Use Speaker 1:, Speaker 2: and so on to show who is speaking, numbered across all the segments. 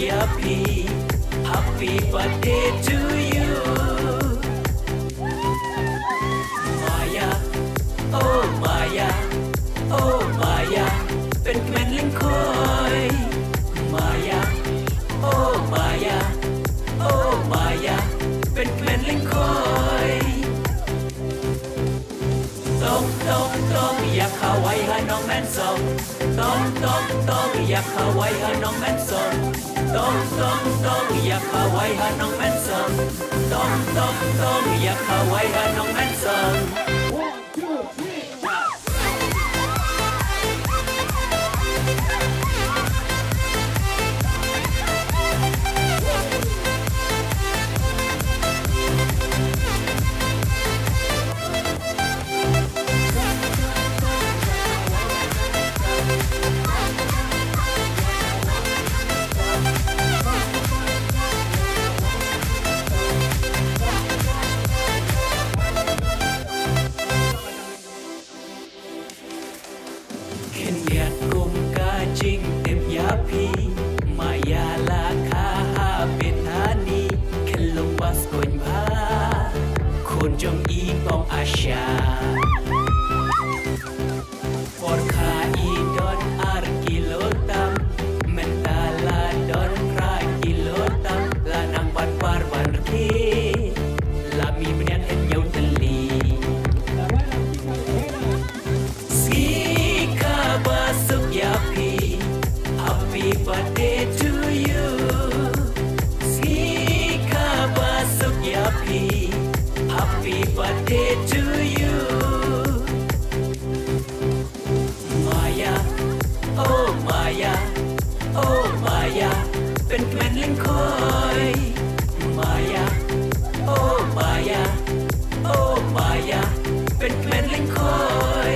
Speaker 1: Yappy Happy birthday to you Maya Oh Maya Oh Maya เป็นแม่นลิงคอยMaya Oh Maya Oh Maya เป็นแม่นลิงคอยต้องอยากเข้าไว้หาน้องแม่นสองต้องอยากเข้าไว้หาน้องแม่นสองต้องอยากเข้าไว้หาน้องแม่นสองต้องอยากเข้าไว้หาน้องแม่นสอง จริงเต็มยาพีมายาลาคาหาเป็นธานีแค่ลงบัสกวนพาคนจงอีปองอาชาปอดขาอีดอนอาร์กิโลตัมเมนตาลาดอนรากิโลตัมลานางบันปาร์บันคีลามีเมียนเห็นยาวทะเลสีคาบาสุกยาพีHappy birthday to you Sika basuk yapi Happy birthday to you Maya Oh Maya Oh Maya เป็นแม่นลิงคอย Maya Oh Maya Oh Maya เป็นแม่นลิงคอย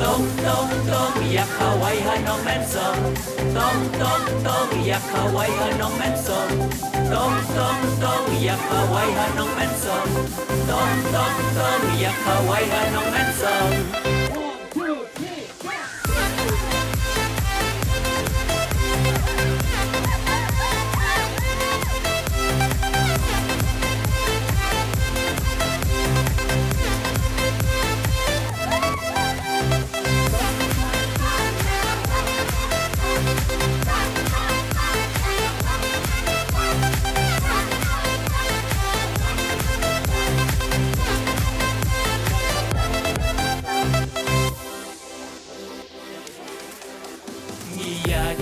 Speaker 1: ต้องอยากเข้าไว้หาน้องแม่นสองต้องอยากเข้าไว้หาน้องแม่นสองต้องอยากเข้าไว้หาน้องแม่นสองต้องอยากเข้าไว้หาน้องแม่นสอง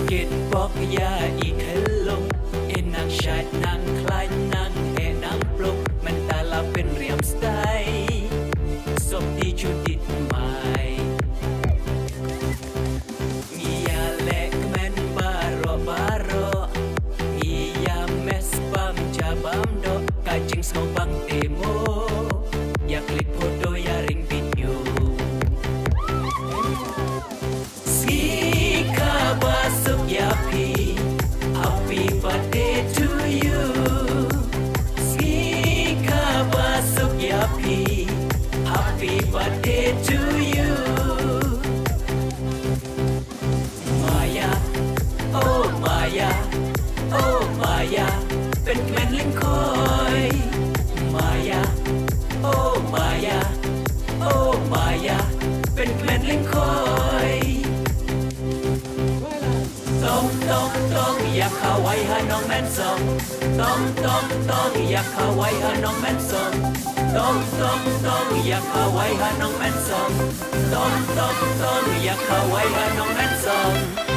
Speaker 1: เก็ดบอกยาอีกให้ลงเอ็นนางชายนางคลายนางแห่นางปลุกมันตาลาเป็นเรียมสไตล์สมดีชุดดิดใหม่มียาแลกแมนบารอมียาแมสปัมจาบัมดอกกาจิงสมบังเตโมอยากคลิปโฟโต้ยาริงวิดีโอYappy Happy birthday to you Sika basuk yappy Happy birthday to you Maya Oh Maya Oh Maya เป็นแม่นลิงคอย Maya Oh Maya Oh Maya เป็นแม่นลิงคอยต้องอยากเข้าไว้หาน้องแม่นสองต้องอยากเข้าไว้หาน้องแม่นสองต้องอยากเข้าไว้หาน้องแม่นสองต้องอยากเข้าไว้หาน้องแม่นสอง